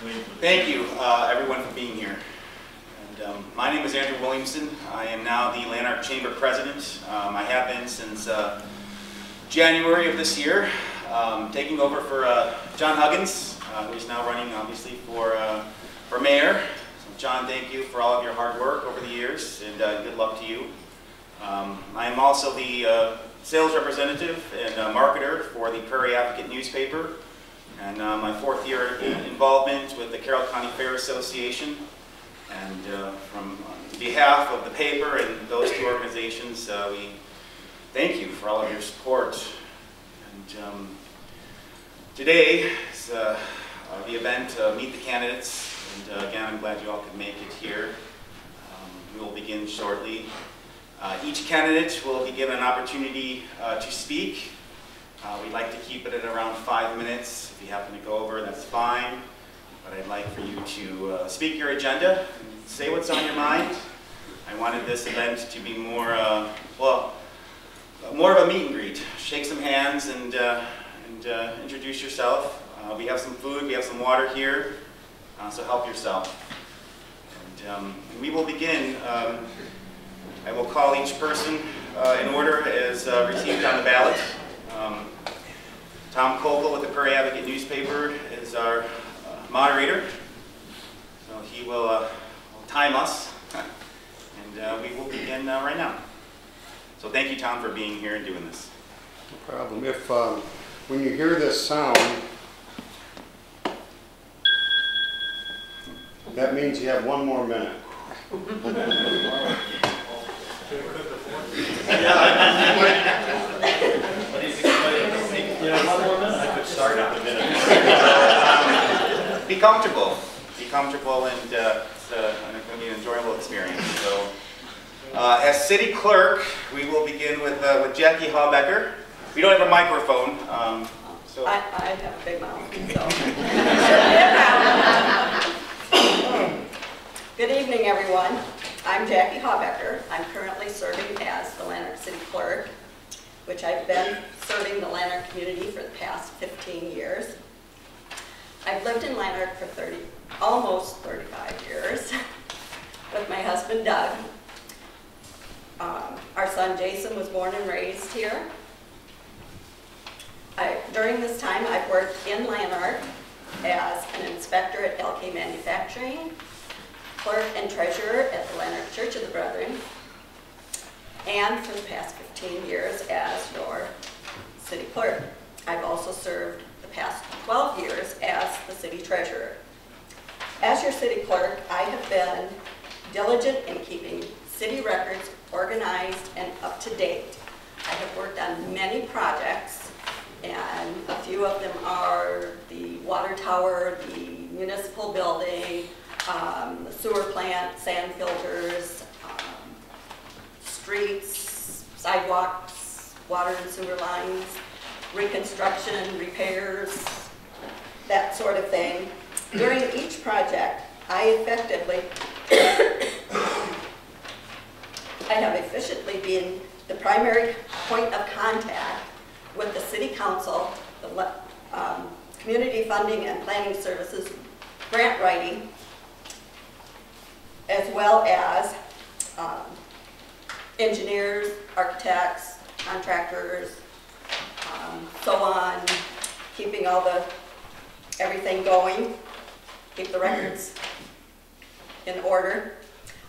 Thank you, everyone, for being here. And, my name is Andrew Williamson. I am now the Lanark Chamber President. I have been since January of this year, taking over for John Huggins, who is now running, obviously, for mayor. So, John, thank you for all of your hard work over the years, and good luck to you. I am also the sales representative and marketer for the Prairie Advocate newspaper, and my 4th year involvement with the Carroll County Fair Association. And from on behalf of the paper and those two organizations, we thank you for all of your support. And today is the event, Meet the Candidates. And again, I'm glad you all could make it here. We will begin shortly. Each candidate will be given an opportunity to speak. We'd like to keep it at around 5 minutes. If you happen to go over, that's fine. But I'd like for you to speak your agenda and say what's on your mind. I wanted this event to be more, well, more of a meet and greet. Shake some hands and introduce yourself. We have some food, we have some water here, so help yourself. And we will begin. I will call each person in order as received on the ballot. Tom Kokel with the Prairie Advocate newspaper is our moderator. So he will time us, and we will begin right now. So thank you, Tom, for being here and doing this. No problem. If when you hear this sound, that means you have 1 more minute. I could start at the minute. Be comfortable. Be comfortable, and it's going to be an enjoyable experience. So, as city clerk, we will begin with Jackie Haubecker. We don't have a microphone. So I have a big mouth. So. Good evening, everyone. I'm Jackie Haubecker. I'm currently serving as the Lanark City Clerk, which I've been serving the Lanark community for the past 15 years. I've lived in Lanark for almost 35 years with my husband, Doug. Our son, Jason, was born and raised here. During this time, I've worked in Lanark as an inspector at LK Manufacturing, clerk and treasurer at the Lanark Church of the Brethren, and for the past 15 years as your city clerk. I've also served the past 12 years as the city treasurer. As your city clerk, I have been diligent in keeping city records organized and up to date. I have worked on many projects, and a few of them are the water tower, the municipal building, the sewer plant, sand filters, streets, sidewalks, water and sewer lines, reconstruction, repairs, that sort of thing. During each project, I have efficiently been the primary point of contact with the City Council, the Community Funding and Planning Services, grant writing, as well as engineers, architects, contractors, so on, keeping everything going, keep the records in order.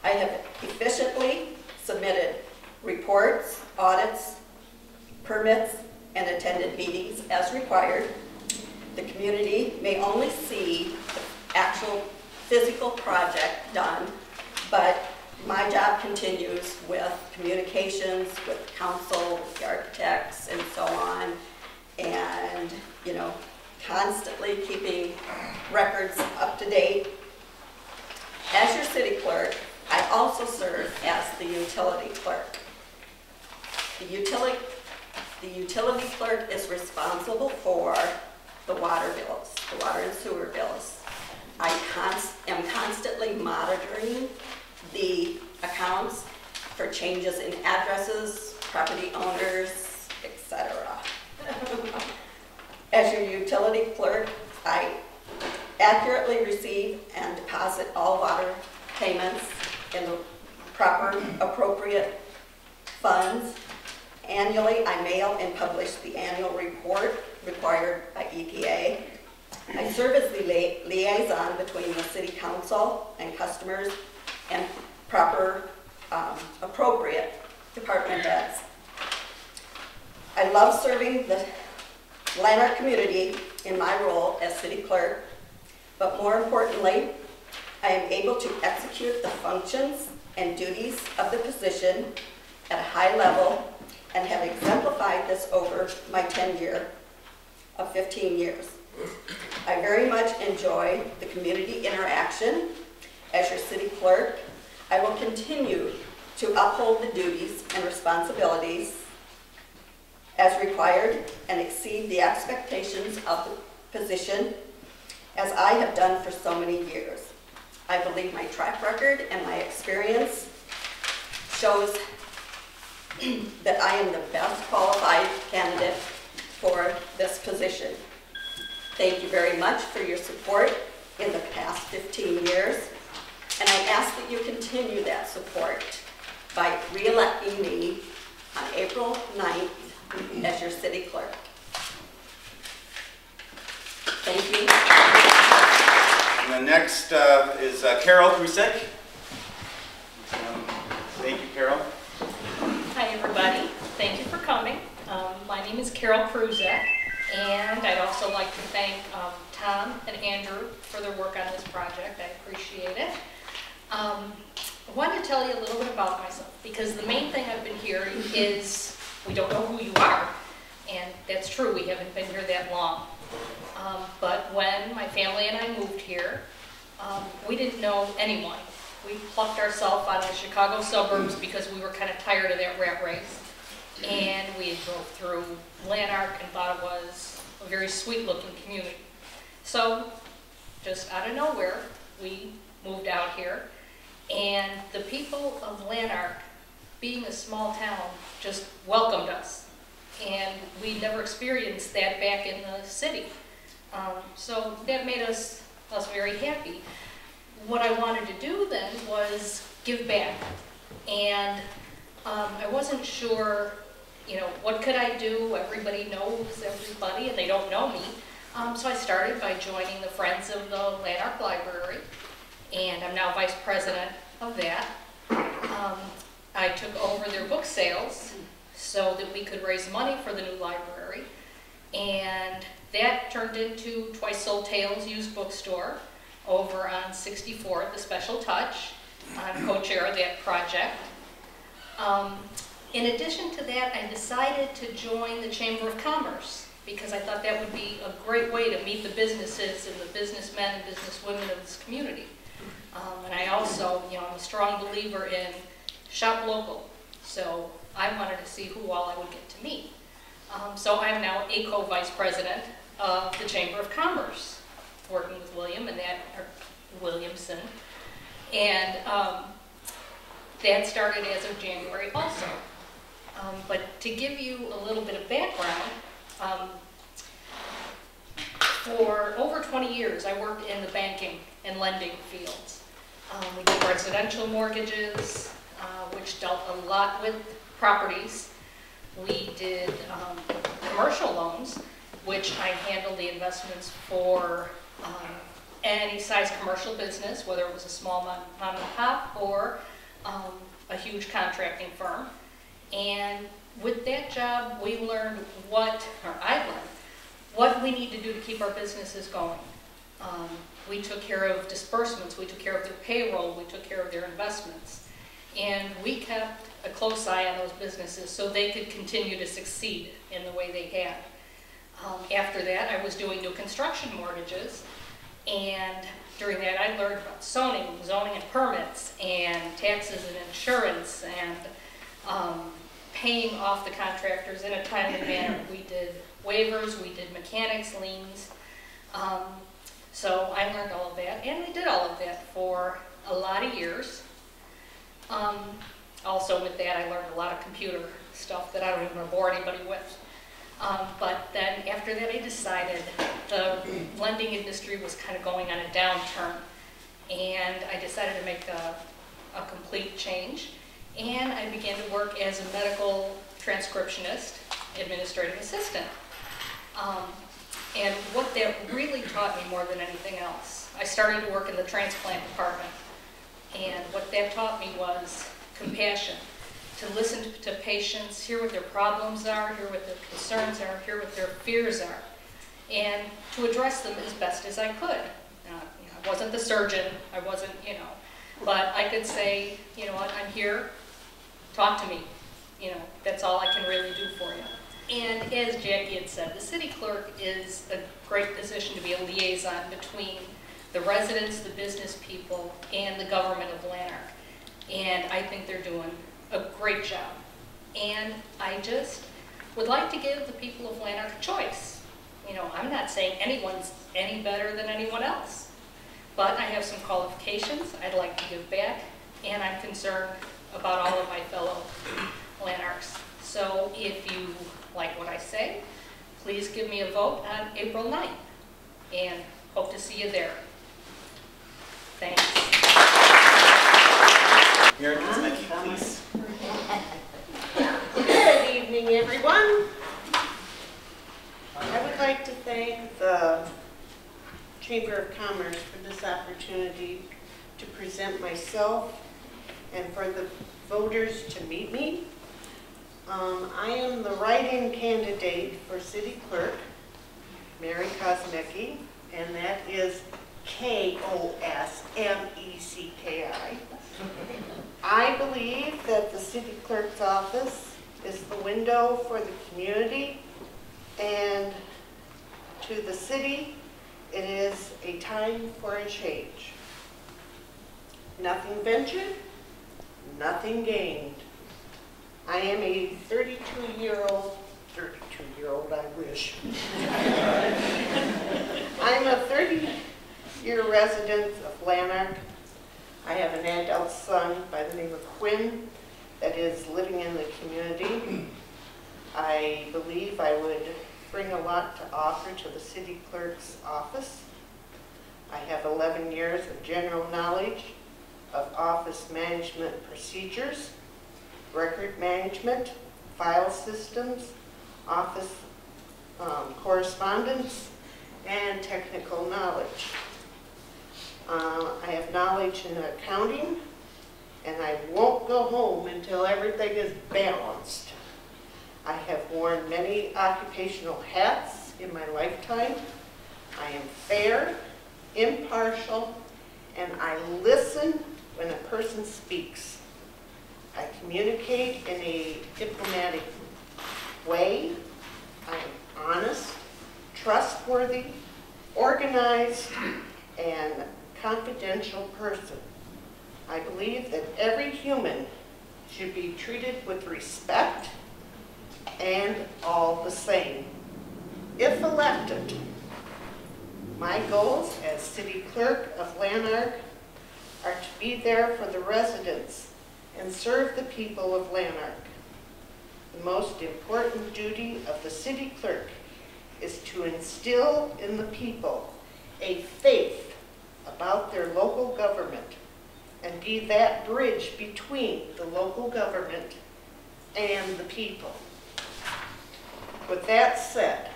I have efficiently submitted reports, audits, permits, and attended meetings as required. The community may only see the actual physical project done, but my job continues with communications with council, with the architects, and so on, and constantly keeping records up to date. As your city clerk, I also serve as the utility clerk. The utility clerk is responsible for the water bills, the water and sewer bills. I am constantly monitoring the accounts for changes in addresses, property owners, etc. As your utility clerk, I accurately receive and deposit all water payments in the proper, appropriate funds. Annually, I mail and publish the annual report required by EPA. I serve as the liaison between the City Council and customers and proper, appropriate department heads. I love serving the Lanark community in my role as City Clerk, but more importantly, I am able to execute the functions and duties of the position at a high level and have exemplified this over my tenure of 15 years. I very much enjoy the community interaction. As your City Clerk, I will continue to uphold the duties and responsibilities as required and exceed the expectations of the position as I have done for so many years. I believe my track record and my experience shows that I am the best qualified candidate for this position. Thank you very much for your support in the past 15 years, and I ask that you continue that support by re-electing me on April 9th as your City Clerk. Thank you. And the next is Carol Krusek. Thank you, Carol. Hi, everybody. Thank you for coming. My name is Carol Krusek, and I'd also like to thank Tom and Andrew for their work on this project. I appreciate it. I wanted to tell you a little bit about myself, because the main thing I've been hearing is we don't know who you are, and that's true. We haven't been here that long. But when my family and I moved here, we didn't know anyone. We plucked ourselves out of the Chicago suburbs because we were kind of tired of that rat race. And we had drove through Lanark and thought it was a very sweet-looking community. So, just out of nowhere, we moved out here. And the people of Lanark, being a small town, just welcomed us. And we never experienced that back in the city. So that made us very happy. What I wanted to do then was give back. And I wasn't sure, what could I do? Everybody knows everybody and they don't know me. So I started by joining the Friends of the Lanark Library, and I'm now vice president of that. I took over their book sales so that we could raise money for the new library, and that turned into Twice Sold Tales used bookstore over on 64th, the Special Touch. I'm co-chair of that project. In addition to that, I decided to join the Chamber of Commerce because I thought that would be a great way to meet the businesses and the businessmen and businesswomen of this community. And I also, I'm a strong believer in shop local. So I wanted to see who all I would get to meet. So I'm now a co-vice president of the Chamber of Commerce, working with Williamson. And that started as of January also. But to give you a little bit of background, for over 20 years I worked in the banking and lending fields. We did residential mortgages, which dealt a lot with properties. We did commercial loans, which I handled the investments for any size commercial business, whether it was a small mom and pop or a huge contracting firm. And with that job, we learned I learned what we need to do to keep our businesses going. We took care of disbursements, we took care of their payroll, we took care of their investments. And we kept a close eye on those businesses so they could continue to succeed in the way they had. After that, I was doing new construction mortgages, and during that I learned about zoning and permits, and taxes and insurance, and paying off the contractors in a timely manner. We did waivers, we did mechanics, liens. So I learned all of that, and we did all of that for a lot of years. Also with that, I learned a lot of computer stuff that I don't even want to bore anybody with. But then after that, I decided the lending industry was kind of going on a downturn. And I decided to make a complete change. And I began to work as a medical transcriptionist, administrative assistant. And what that really taught me more than anything else, I started to work in the transplant department. And what that taught me was compassion, to listen to patients, hear what their problems are, hear what their concerns are, hear what their fears are, and to address them as best as I could. I wasn't the surgeon, I wasn't, but I could say, you know what, I'm here, talk to me. That's all I can really do for you. And as Jackie had said, the city clerk is a great position to be a liaison between the residents, the business people, and the government of Lanark. And I think they're doing a great job. And I just would like to give the people of Lanark a choice. I'm not saying anyone's any better than anyone else, but I have some qualifications. I'd like to give back, and I'm concerned about all of my fellow Lanarks. So if you like what I say, please give me a vote on April 9th, and hope to see you there. Thanks. Mary Kosmicki, please. Good evening, everyone. I would like to thank the Chamber of Commerce for this opportunity to present myself and for the voters to meet me. I am the write-in candidate for City Clerk, Mary Kosmicki, and that is K-O-S-M-E-C-K-I. I believe that the City Clerk's office is the window for the community, and to the city, it is a time for a change. Nothing ventured, nothing gained. I am a 32-year-old, I wish. I'm a 30-year resident of Lanark. I have an adult son by the name of Quinn that is living in the community. I believe I would bring a lot to offer to the city clerk's office. I have 11 years of general knowledge of office management procedures, record management, file systems, office correspondence, and technical knowledge. I have knowledge in accounting, and I won't go home until everything is balanced. I have worn many occupational hats in my lifetime. I am fair, impartial, and I listen when a person speaks. I communicate in a diplomatic way. I am honest, trustworthy, organized, and confidential person. I believe that every human should be treated with respect and all the same. If elected, my goals as City Clerk of Lanark are to be there for the residents and serve the people of Lanark. The most important duty of the City Clerk is to instill in the people a faith about their local government and be that bridge between the local government and the people. With that said,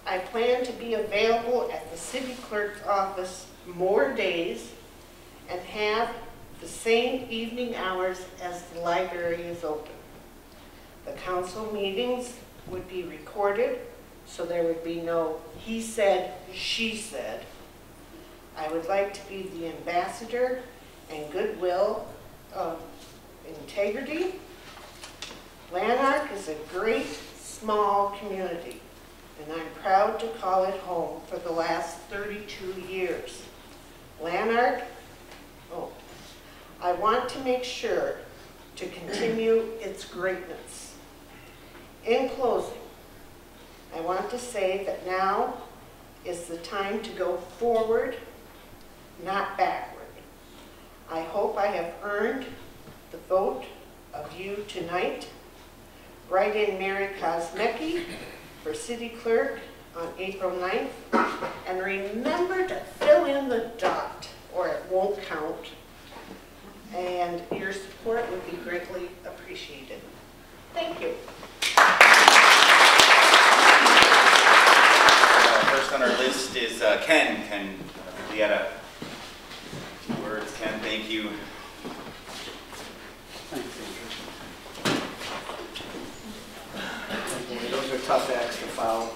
I plan to be available at the City Clerk's office more days and have the same evening hours as the library is open. The council meetings would be recorded, so there would be no he said, she said. I would like to be the ambassador and goodwill of integrity. Lanark is a great small community, and I'm proud to call it home for the last 32 years. Lanark, I want to make sure to continue its greatness. In closing, I want to say that now is the time to go forward, not backward. I hope I have earned the vote of you tonight. Write-in Mary Kosmecki for city clerk on April 9th. And remember to fill in the dot or it won't count. And your support would be greatly appreciated. Thank you. First on our list is Ken. Ken Vieta. 2 words. Ken, thank you. Thanks, Andrew. Those are tough acts to follow.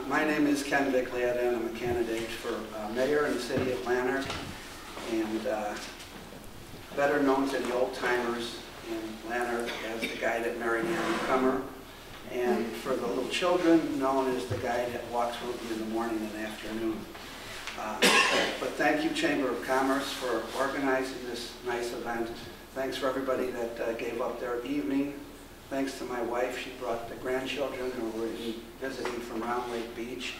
My name is Ken Viglietta, and I'm a candidate for mayor in the city of Lanark, and better known to the old-timers in Lanark as the guy that married the newcomer, and for the little children, known as the guy that walks with you in the morning and afternoon. But thank you, Chamber of Commerce, for organizing this nice event. Thanks for everybody that gave up their evening. Thanks to my wife. She brought the grandchildren who were visiting from Round Lake Beach.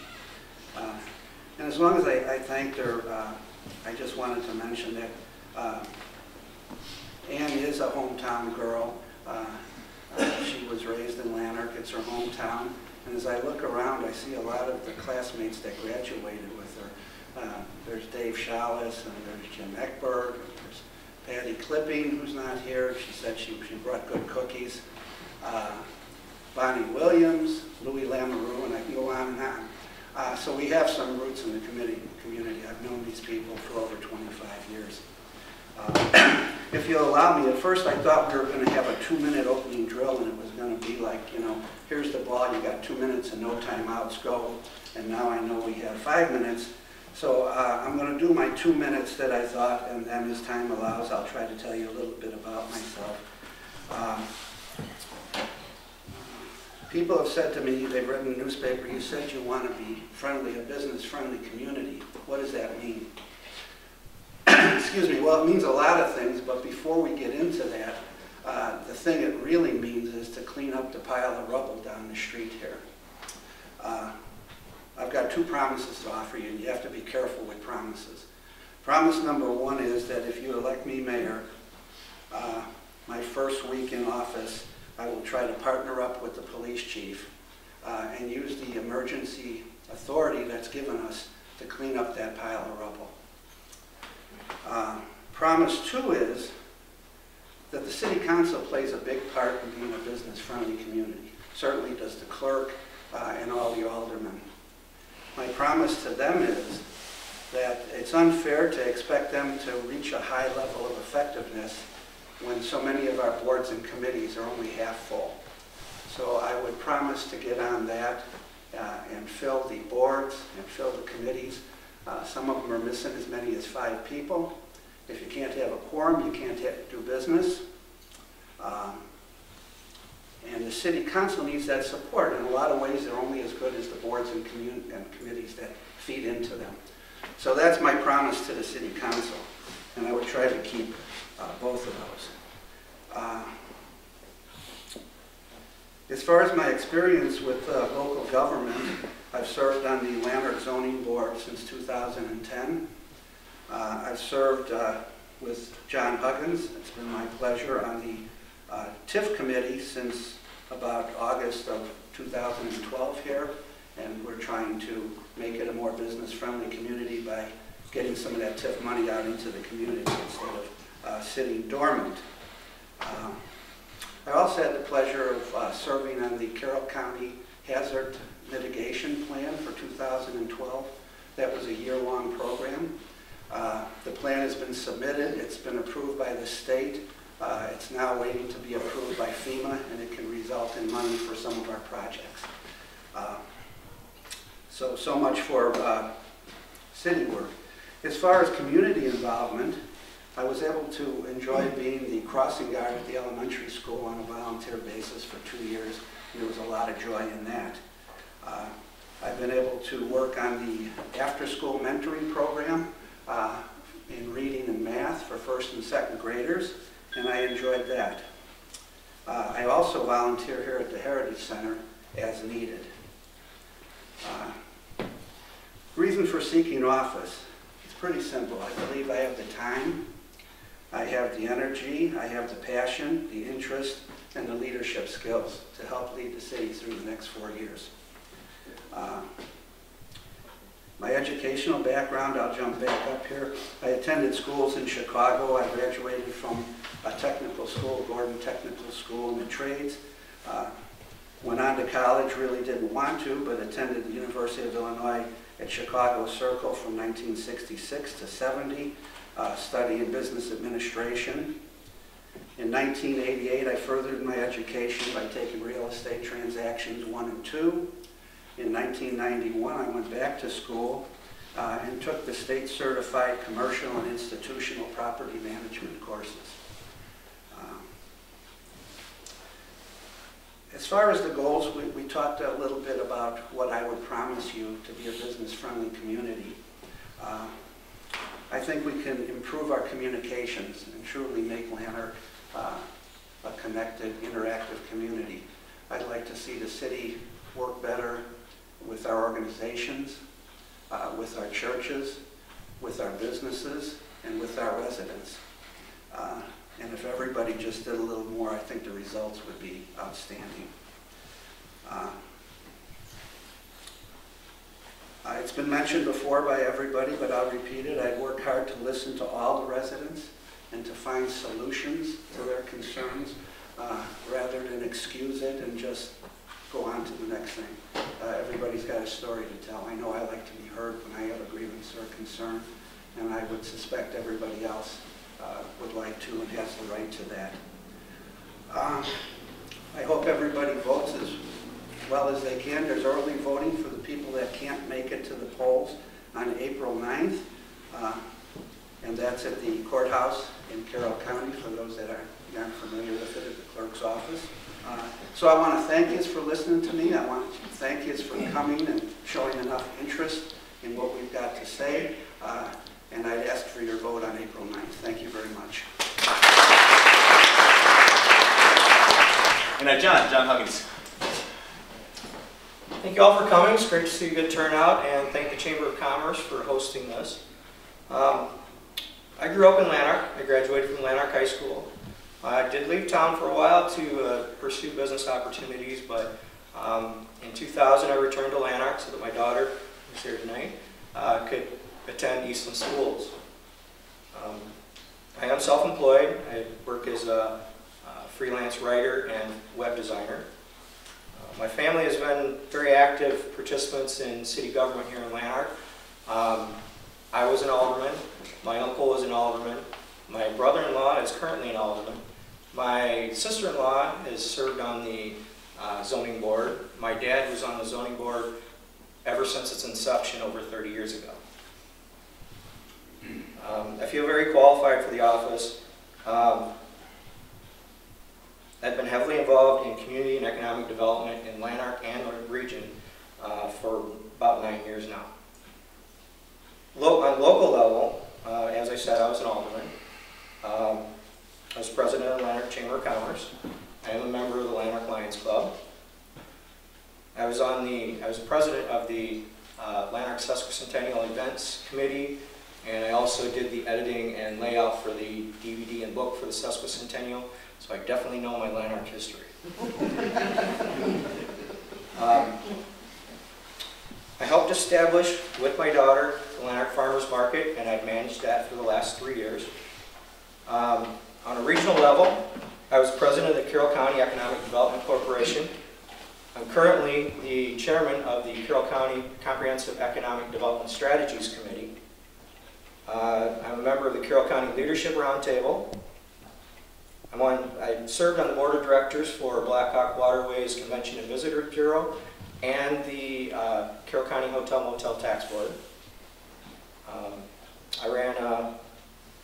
And as long as I thanked her, I just wanted to mention that Ann is a hometown girl. She was raised in Lanark. It's her hometown. And as I look around, I see a lot of the classmates that graduated with her. There's Dave Chalice, and there's Jim Eckberg, and there's Patty Clipping, who's not here. She said she brought good cookies. Bonnie Williams, Louis Lamoureux, and I can go on and on. So we have some roots in the community. I've known these people for over 25 years. If you'll allow me, at first I thought we were going to have a 2-minute opening drill, and it was going to be like, here's the ball, you got 2 minutes and no timeouts, go. And now I know we have 5 minutes. So I'm going to do my 2 minutes that I thought, and then as time allows, I'll try to tell you a little bit about myself. People have said to me, they've read in the newspaper, you said you want to be friendly, a business-friendly community. What does that mean? Excuse me, well, it means a lot of things, but before we get into that, the thing it really means is to clean up the pile of rubble down the street here. I've got 2 promises to offer you, and you have to be careful with promises. Promise number 1 is that if you elect me mayor, my first week in office, I will try to partner up with the police chief and use the emergency authority that's given us to clean up that pile of rubble. Promise 2 is that the city council plays a big part in being a business-friendly community. Certainly does the clerk and all the aldermen. My promise to them is that it's unfair to expect them to reach a high level of effectiveness when so many of our boards and committees are only half full. So I would promise to get on that and fill the boards and fill the committees. Some of them are missing as many as 5 people. If you can't have a quorum, you can't do business. And the city council needs that support. In a lot of ways, they're only as good as the boards and committees that feed into them. So that's my promise to the city council. And I would try to keep both of those. As far as my experience with local government, I've served on the Lanark Zoning Board since 2010. I've served with John Huggins. It's been my pleasure on the TIF committee since about August of 2012 here, and we're trying to make it a more business-friendly community by getting some of that TIF money out into the community instead of sitting dormant. I also had the pleasure of serving on the Carroll County Hazard Mitigation Plan for 2012. That was a year-long program. The plan has been submitted. It's been approved by the state. It's now waiting to be approved by FEMA, and it can result in money for some of our projects. So much for city work. As far as community involvement, I was able to enjoy being the crossing guard at the elementary school on a volunteer basis for 2 years. There was a lot of joy in that. I've been able to work on the after-school mentoring program in reading and math for 1st and 2nd graders, and I enjoyed that. I also volunteer here at the Heritage Center as needed. Reason for seeking office, it's pretty simple. I believe I have the time, I have the energy, I have the passion, the interest, and the leadership skills to help lead the city through the next 4 years. My educational background, I'll jump back up here. I attended schools in Chicago. I graduated from a technical school, Gordon Technical School in the trades. Went on to college, really didn't want to, but attended the University of Illinois at Chicago Circle from 1966 to 70, studying business administration. In 1988, I furthered my education by taking real estate transactions 1 and 2. In 1991, I went back to school and took the state certified commercial and institutional property management courses. As far as the goals, we talked a little bit about what I would promise you to be a business-friendly community. I think we can improve our communications and truly make Lanark a connected, interactive community. I'd like to see the city work better with our organizations, with our churches, with our businesses, and with our residents. And if everybody just did a little more, I think the results would be outstanding. It's been mentioned before by everybody, but I'll repeat it. I work hard to listen to all the residents and to find solutions to their concerns rather than excuse it and just go on to the next thing. Everybody's got a story to tell. I know I like to be heard when I have a grievance or a concern, and I would suspect everybody else would like to and has the right to that. I hope everybody votes as well as they can. There's early voting for the people that can't make it to the polls on April 9th, and that's at the courthouse in Carroll County for those that aren't familiar with it, at the clerk's office. So I want to thank you for listening to me. I want to thank you for coming and showing enough interest in what we've got to say. And I'd ask for your vote on April 9th. Thank you very much. And John Huggins. Thank you all for coming. It's great to see a good turnout, and thank the Chamber of Commerce for hosting this. I grew up in Lanark. I graduated from Lanark High School. I did leave town for a while to pursue business opportunities, but in 2000 I returned to Lanark so that my daughter, who's here tonight, could attend Eastland schools. I am self-employed. I work as a freelance writer and web designer. My family has been very active participants in city government here in Lanark. I was an alderman. My uncle was an alderman. My brother-in-law is currently an alderman. My sister-in-law has served on the zoning board. My dad was on the zoning board ever since its inception over 30 years ago. I feel very qualified for the office. I've been heavily involved in community and economic development in Lanark and the region for about 9 years now. On local level, as I said, I was an alderman. I was president of the Lanark Chamber of Commerce. I am a member of the Lanark Lions Club. I was president of the Lanark Sesquicentennial Events Committee, and I also did the editing and layout for the DVD and book for the Sesquicentennial, so I definitely know my Lanark history. I helped establish, with my daughter, the Lanark Farmers Market, and I've managed that for the last 3 years. On a regional level, I was president of the Carroll County Economic Development Corporation. I'm currently the chairman of the Carroll County Comprehensive Economic Development Strategies Committee. I'm a member of the Carroll County Leadership Roundtable. I served on the board of directors for Blackhawk Waterways Convention and Visitor Bureau and the Carroll County Hotel Motel Tax Board. I ran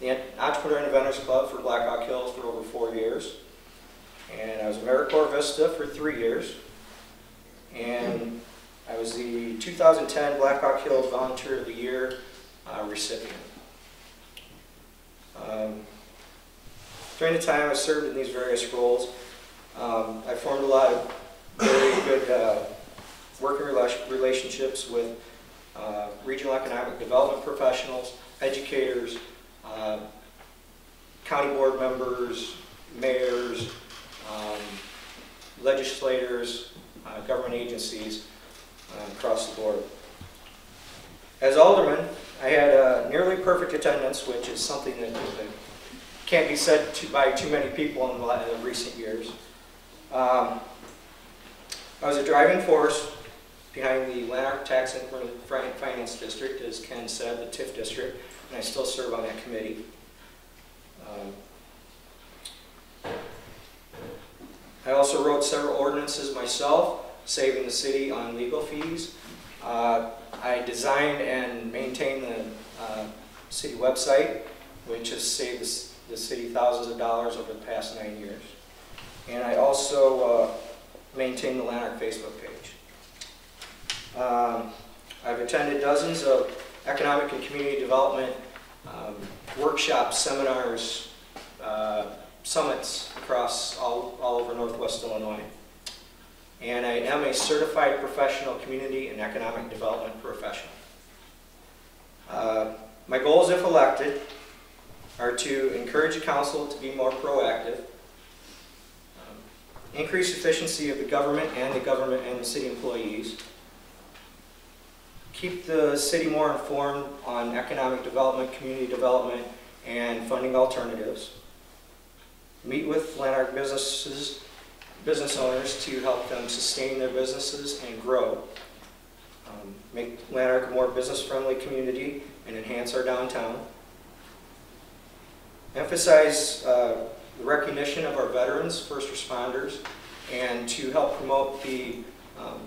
the Entrepreneur and Inventors Club for Blackhawk Hills for over 4 years. And I was AmeriCorps Vista for 3 years. And I was the 2010 Blackhawk Hills Volunteer of the Year recipient. During the time I served in these various roles, I formed a lot of very good working relationships with regional economic development professionals, educators, county board members, mayors, legislators, government agencies across the board. As alderman, I had a nearly perfect attendance, which is something that can't be said by too many people in the recent years. I was a driving force behind the Lanark Tax and Finance District, as Ken said, the TIF district, and I still serve on that committee. I also wrote several ordinances myself, saving the city on legal fees. I designed and maintained the city website, which has saved the city thousands of dollars over the past 9 years. And I also maintain the Lanark Facebook page. I've attended dozens of economic and community development workshops, seminars, summits across all over Northwest Illinois. And I am a certified professional community and economic development professional. My goals, if elected, are to encourage the council to be more proactive, increase efficiency of the government and the city employees, keep the city more informed on economic development, community development, and funding alternatives, meet with Lanark business owners to help them sustain their businesses and grow, make Lanark a more business-friendly community and enhance our downtown, emphasize the recognition of our veterans, first responders, and to help promote the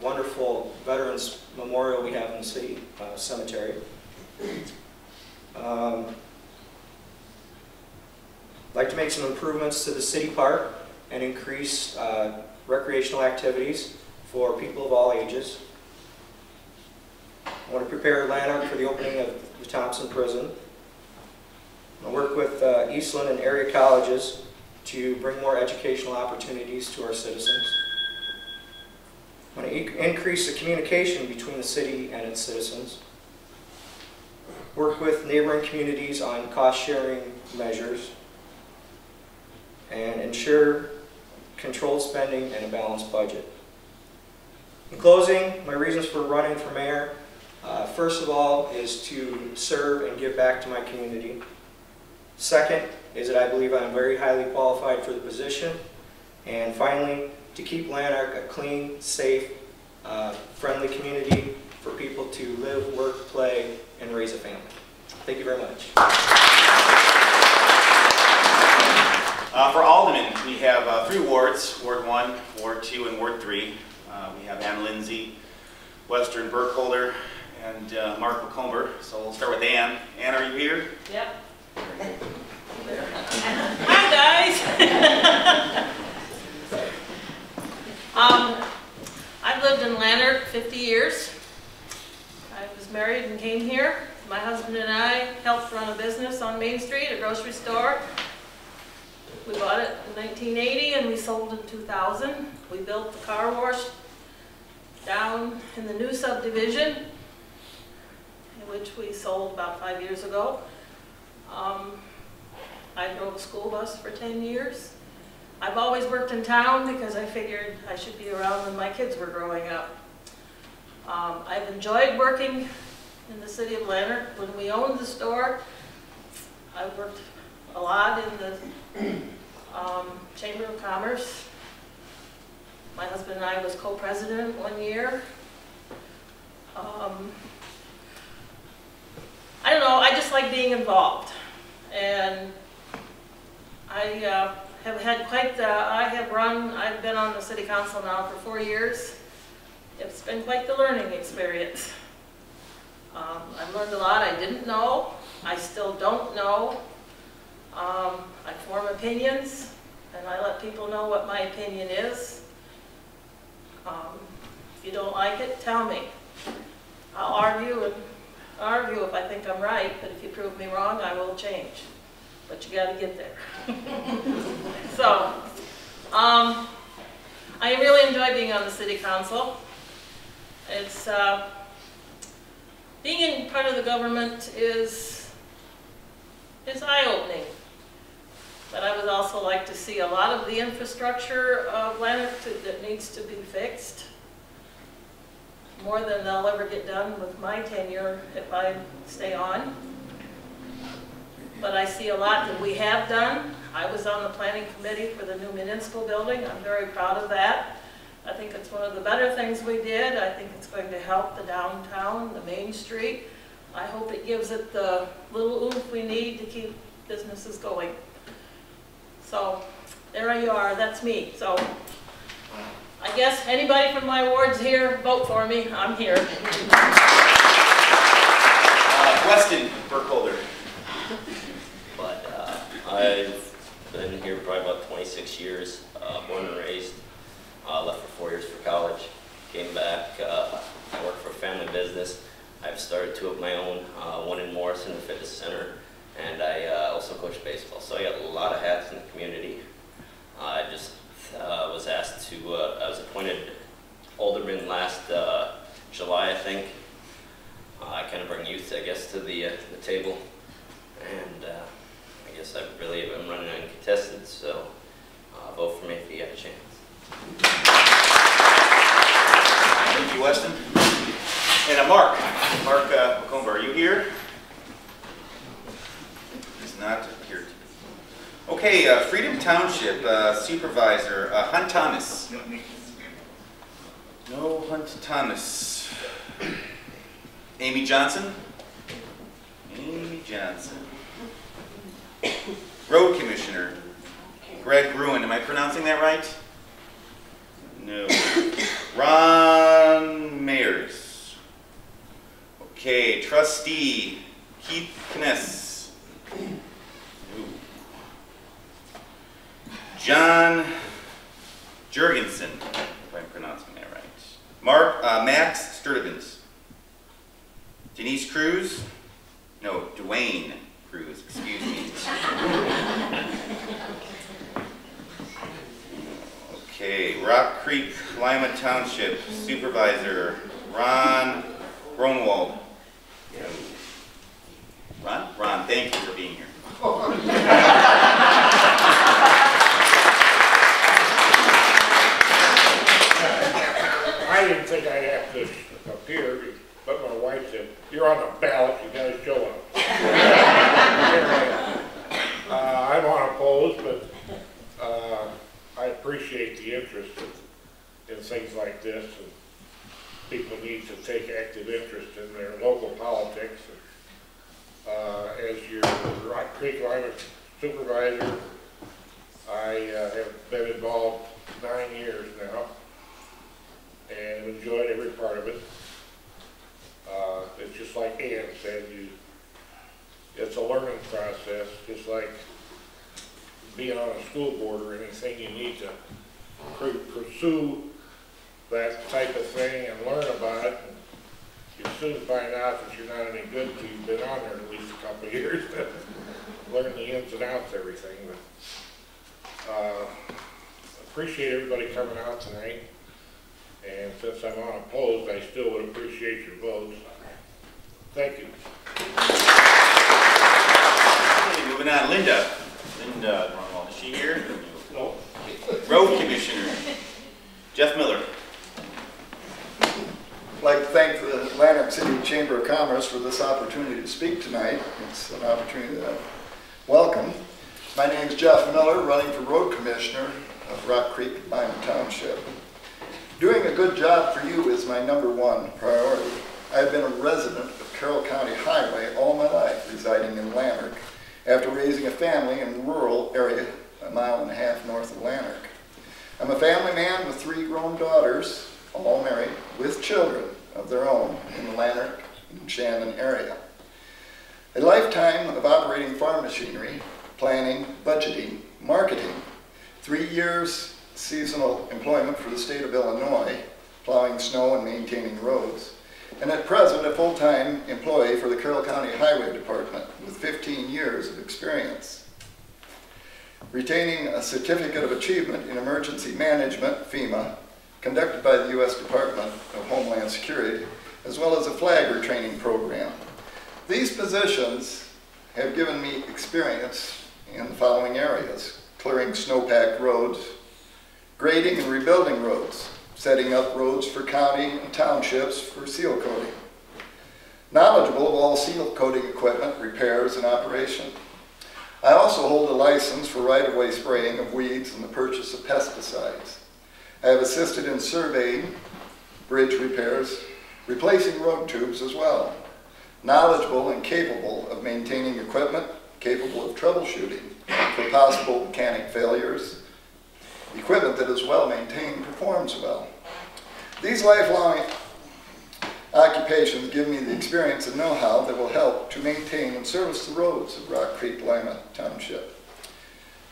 wonderful Veterans Memorial we have in the city cemetery. I'd like to make some improvements to the city park and increase recreational activities for people of all ages. I want to prepare Lanark for the opening of the Thompson Prison. I work with Eastland and area colleges to bring more educational opportunities to our citizens. I want to increase the communication between the city and its citizens. Work with neighboring communities on cost-sharing measures. And ensure controlled spending and a balanced budget. In closing, my reasons for running for mayor, first of all, is to serve and give back to my community. Second is that I believe I'm very highly qualified for the position. And finally, to keep Lanark a clean, safe, friendly community for people to live, work, play, and raise a family. Thank you very much. For Alderman, we have 3 wards, Ward 1, Ward 2, and Ward 3. We have Ann Lindsay, Western Burkholder, and Mark McComber. So we'll start with Ann. Ann, are you here? Yep. Hi, guys. I've lived in Lanark 50 years. I was married and came here. My husband and I helped run a business on Main Street, a grocery store. We bought it in 1980 and we sold in 2000. We built the car wash down in the new subdivision, which we sold about 5 years ago. I drove a school bus for 10 years. I've always worked in town because I figured I should be around when my kids were growing up. I've enjoyed working in the city of Lanark. When we owned the store, I worked a lot in the Chamber of Commerce. My husband and I was co-president 1 year. I don't know, I just like being involved. And I have had quite the, I've been on the city council now for 4 years. It's been quite the learning experience. I've learned a lot I didn't know, I still don't know. I form opinions, and I let people know what my opinion is. If you don't like it, tell me. I'll argue if I think I'm right, but if you prove me wrong, I will change. But you got to get there. So, I really enjoy being on the city council. It's being in part of the government is eye-opening. But I would also like to see a lot of the infrastructure of Lanark that needs to be fixed. More than they'll ever get done with my tenure if I stay on. But I see a lot that we have done. I was on the planning committee for the new municipal building. I'm very proud of that. I think it's one of the better things we did. I think it's going to help the downtown, the Main Street. I hope it gives it the little oomph we need to keep businesses going. So there you are, that's me. So I guess anybody from my wards here, vote for me, I'm here. Weston Burkholder. But I've been here probably about 26 years, born and raised. Left for 4 years for college, came back, I worked for a family business. I've started 2 of my own, one in Morrison, the fitness center, and I also coach baseball. So I got a lot of hats in the community. I just was asked to, I was appointed alderman last July, I think. I kind of bring youth, I guess, to the table. And I guess I really am running uncontested, so vote for me if you get a chance. Thank you, Weston. And Mark McComber, are you here? Does not appear to be. Okay, Freedom Township Supervisor, Hunt Thomas. No Hunt Thomas. Amy Johnson? Amy Johnson. Road Commissioner, Greg Gruen. Am I pronouncing that right? No. Ron Mayers. Okay, Trustee Keith Kness. John Jurgensen, if I'm pronouncing that right. Max Sturdivant. Denise Cruz. No, Dwayne Cruz, excuse me. Okay, Rock Creek, Lima Township Supervisor, Ron Gronwald. Ron, thank you for being here. I didn't think I'd have to appear, but my wife said, "You're on the ballot, you gotta show up." I'm unopposed, but I appreciate the interest in things like this, and people need to take active interest in their local politics. As your Rock Creek Lima supervisor, I have been involved 9 years now and enjoyed every part of it. It's just like Ann said, it's a learning process, just like being on a school board or anything. You need to pursue that type of thing and learn about it. And you soon find out that you're not any good until you've been on there at least a couple of years to learn the ins and outs of everything. But appreciate everybody coming out tonight. And since I'm unopposed, I still would appreciate your votes. Thank you. Okay, moving on, Linda Gronwald, is she here? No. Road Commissioner, Jeff Miller. I'd like to thank the Lanark City Chamber of Commerce for this opportunity to speak tonight. It's an opportunity that I welcome. My name is Jeff Miller, running for Road Commissioner of Rock Creek, Lima Township. Doing a good job for you is my #1 priority. I've been a resident of Carroll County Highway all my life, residing in Lanark, after raising a family in the rural area 1.5 miles north of Lanark. I'm a family man with 3 grown daughters, all married, with children of their own in the Lanark and Shannon area. A lifetime of operating farm machinery, planning, budgeting, marketing, 3 years seasonal employment for the state of Illinois, plowing snow and maintaining roads, and at present a full-time employee for the Carroll County Highway Department with 15 years of experience. Retaining a Certificate of Achievement in Emergency Management, FEMA, conducted by the U.S. Department of Homeland Security, as well as a flagger training program. These positions have given me experience in the following areas: clearing snowpacked roads, grading and rebuilding roads, setting up roads for county and townships for seal coating. Knowledgeable of all seal coating equipment, repairs, and operation. I also hold a license for right-of-way spraying of weeds and the purchase of pesticides. I have assisted in surveying, bridge repairs, replacing road tubes as well. Knowledgeable and capable of maintaining equipment, capable of troubleshooting for possible mechanic failures. Equipment that is well maintained performs well. These lifelong occupations give me the experience and know-how that will help to maintain and service the roads of Rock Creek, Lima Township.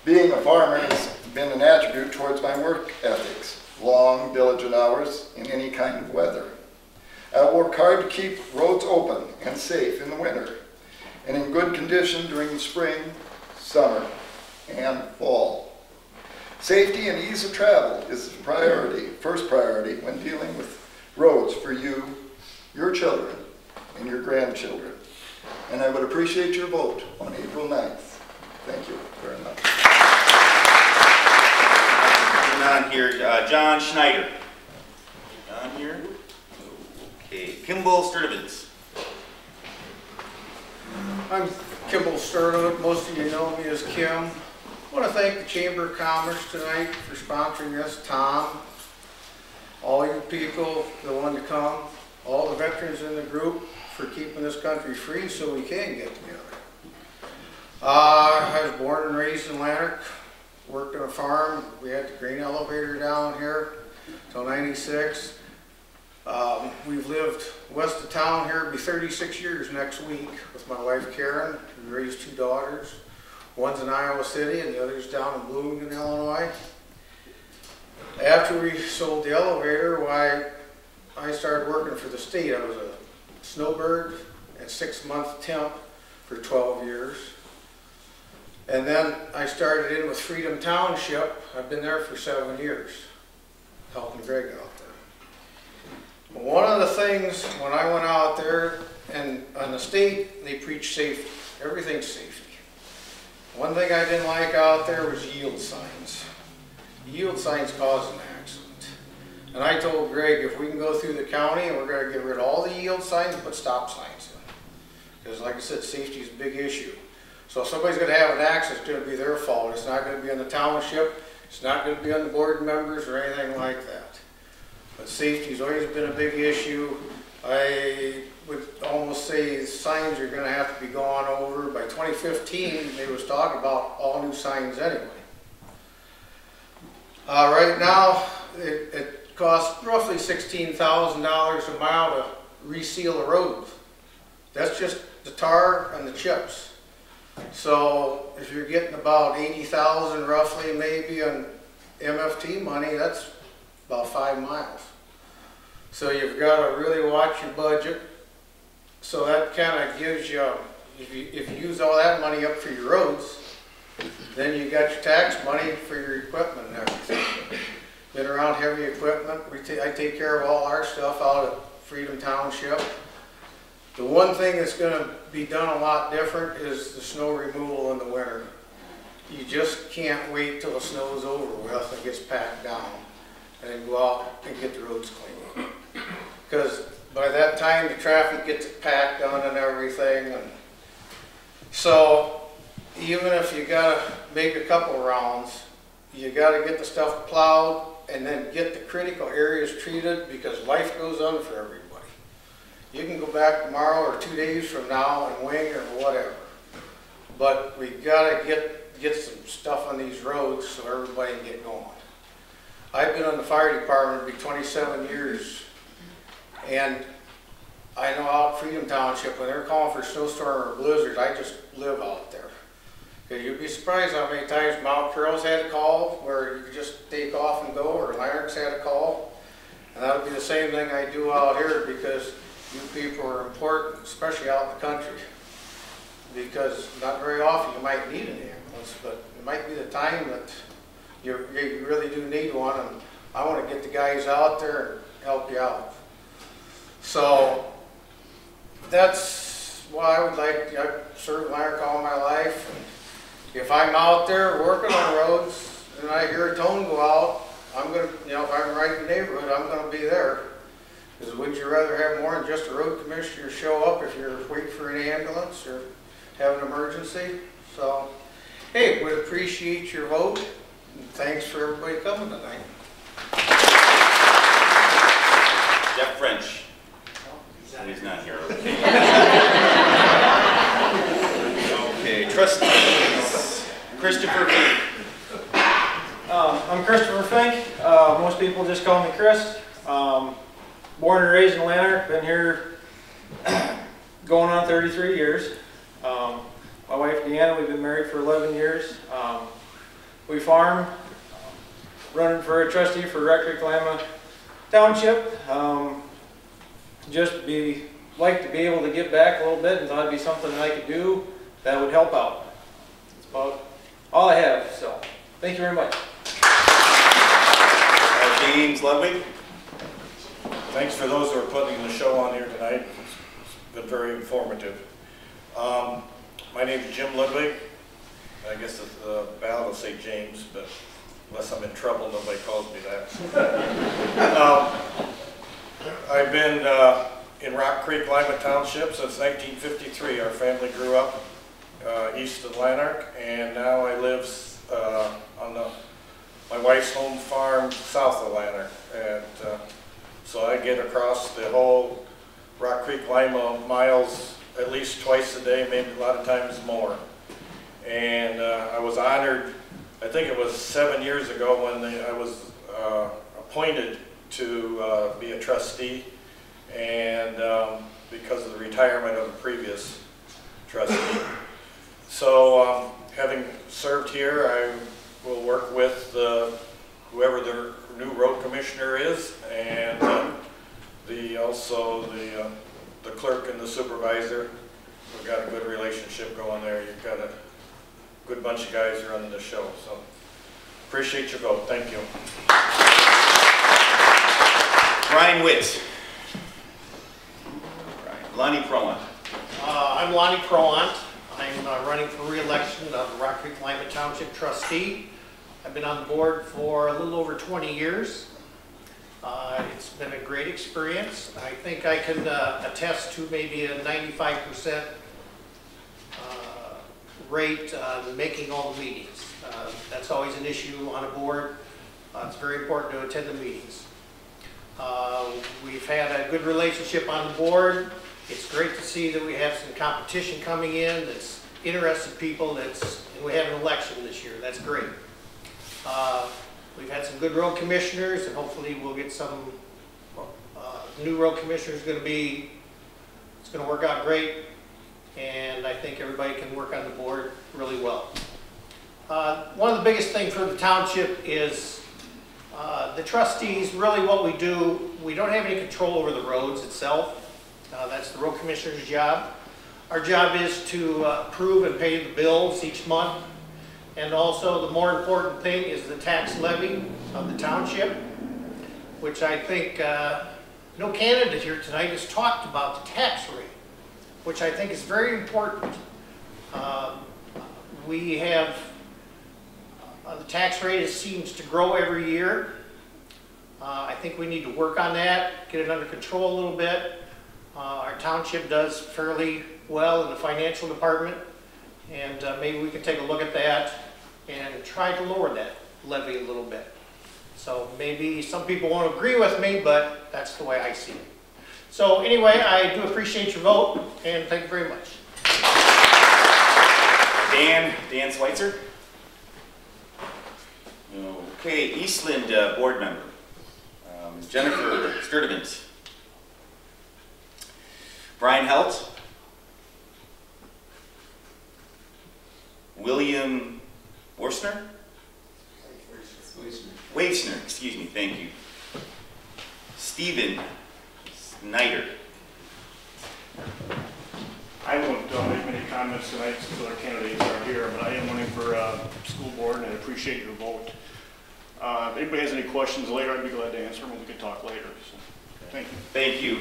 Being a farmer has been an attribute towards my work ethics, long, diligent hours in any kind of weather. I work hard to keep roads open and safe in the winter, and in good condition during the spring, summer, and fall. Safety and ease of travel is the priority, first priority when dealing with roads for you, your children, and your grandchildren. And I would appreciate your vote on April 9th. Thank you very much. Moving on here, John Schneider. John here. Okay, Kimball Sturdivants. I'm Kimball Sturdivant. Most of you know me as Kim. I want to thank the Chamber of Commerce tonight for sponsoring this. Tom, all you people that want to come, all the veterans in the group for keeping this country free so we can get together. I was born and raised in Lanark, worked on a farm. We had the grain elevator down here till '96. We've lived west of town here. It'll be 36 years next week with my wife Karen. We raised 2 daughters. One's in Iowa City and the other's down in Bloomington, Illinois. After we sold the elevator, why I started working for the state. I was a snowbird and 6-month temp for 12 years. And then I started in with Freedom Township. I've been there for 7 years, helping Greg out there. One of the things when I went out there, and on the state, they preach safety. Everything's safety. One thing I didn't like out there was yield signs. Yield signs cause an accident. And I told Greg, if we can go through the county and we're going to get rid of all the yield signs and put stop signs in. Because like I said, safety is a big issue. So if somebody's going to have an accident, it's going to be their fault. It's not going to be on the township. It's not going to be on the board members or anything like that. But safety has always been a big issue. I would almost say signs are going to have to be gone over. By 2015, they was talking about all new signs anyway. Right now, it costs roughly $16,000 a mile to reseal a road. That's just the tar and the chips. So if you're getting about $80,000 roughly maybe on MFT money, that's about 5 miles. So you've got to really watch your budget. So that kind of gives you, if you use all that money up for your roads, then you got your tax money for your equipment and everything. Been around heavy equipment. I take care of all our stuff out at Freedom Township. The one thing that's going to be done a lot different is the snow removal in the winter. You just can't wait till the snow's over with and gets packed down and then go out and get the roads clean. Because by that time the traffic gets packed on and everything. And so even if you got to make a couple rounds, you got to get the stuff plowed and then get the critical areas treated because life goes on for everybody. You can go back tomorrow or 2 days from now and wing or whatever. But we got to get some stuff on these roads so everybody can get going. I've been on the fire department, it'll be 27 years. And I know out Freedom Township, when they're calling for a snowstorm or blizzard, I just live out there. Because you'd be surprised how many times Mount Carroll's had a call where you could just take off and go, or Lanark's had a call. And that'll be the same thing I do out here because you people are important, especially out in the country. Because not very often you might need an ambulance, but it might be the time that you really do need one, and I want to get the guys out there and help you out. So that's why I would like, I've served Lanark all my life, if I'm out there working on roads and I hear a tone go out, I'm gonna, you know, if I'm right in the neighborhood, I'm gonna be there. Because would you rather have more than just a road commissioner show up if you're waiting for an ambulance or have an emergency? So, hey, would appreciate your vote. And thanks for everybody coming tonight. Jeff French. He's not here. Okay, trustees. Christopher Fink. I'm Christopher Fink. Most people just call me Chris. Born and raised in Lanark. Been here going on 33 years. My wife Deanna, we've been married for 11 years. We farm. Running for a trustee for Rock Creek Lima Township. Like to be able to give back a little bit, and thought it'd be something that I could do that would help out. That's about all I have. So thank you very much. James Ludwig. Thanks for those who are putting the show on here tonight. It's been very informative. My name is Jim Ludwig. I guess the ballot will say James, but unless I'm in trouble, nobody calls me that. I've been in Rock Creek Lima Township since 1953. Our family grew up east of Lanark, and now I live on my wife's home farm south of Lanark. And so I get across the whole Rock Creek Lima miles at least twice a day, maybe a lot of times more. And I was honored, I think it was 7 years ago when I was appointed to be a trustee, and because of the retirement of the previous trustee. So having served here, I will work with whoever the new road commissioner is, and also the clerk and the supervisor. We've got a good relationship going there. You've got a good bunch of guys running the show, so appreciate your vote. Thank you. Brian Witt. Lonnie Proant. I'm Lonnie Proant. I'm running for re-election of the Rock Creek Lima Township trustee. I've been on the board for a little over 20 years. It's been a great experience. I think I can attest to maybe a 95% rate making all the meetings. That's always an issue on a board. It's very important to attend the meetings. We've had a good relationship on the board. It's great to see that we have some competition coming in that's interested people, and we have an election this year. That's great. We've had some good road commissioners, and hopefully we'll get some new road commissioners. It's going to work out great, and I think everybody can work on the board really well. One of the biggest things for the township is the trustees. Really what we do, we don't have any control over the roads itself. That's the road commissioner's job. Our job is to approve and pay the bills each month. And also the more important thing is the tax levy of the township, which I think no candidate here tonight has talked about the tax rate, which I think is very important. We have, the tax rate seems to grow every year. I think we need to work on that, get it under control a little bit. Our township does fairly well in the financial department, and maybe we can take a look at that and try to lower that levy a little bit. So maybe some people won't agree with me, but that's the way I see it. So anyway, I do appreciate your vote, and thank you very much. Dan Schweitzer. Okay, Eastland board member. Jennifer Sturdivant. Brian Helt. William Worsner? Waisner, excuse me, thank you. Stephen Snyder. I won't make many comments tonight since our candidates are here, but I am running for school board, and I appreciate your vote. If anybody has any questions later, I'd be glad to answer them, and we can talk later. So, thank you. Thank you.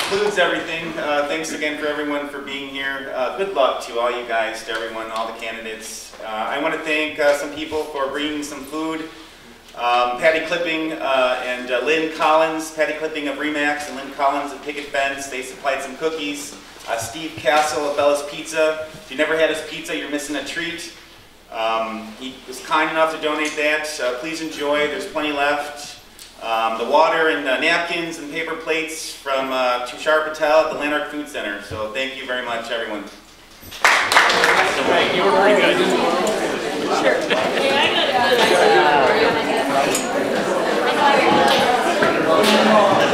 concludes everything. Thanks again for everyone for being here. Good luck to all you guys, to everyone, all the candidates. I want to thank some people for bringing some food. Patty Clipping and Lynn Collins, Patty Clipping of Remax and Lynn Collins of Picket Fence. They supplied some cookies. Steve Castle of Bella's Pizza. If you never had his pizza, you're missing a treat. He was kind enough to donate that. Please enjoy. There's plenty left. The water and napkins and paper plates from Tushar Patel at the Lanark Food Center. So thank you very much, everyone. Thank you. Very good. Sure. Yeah, I got it.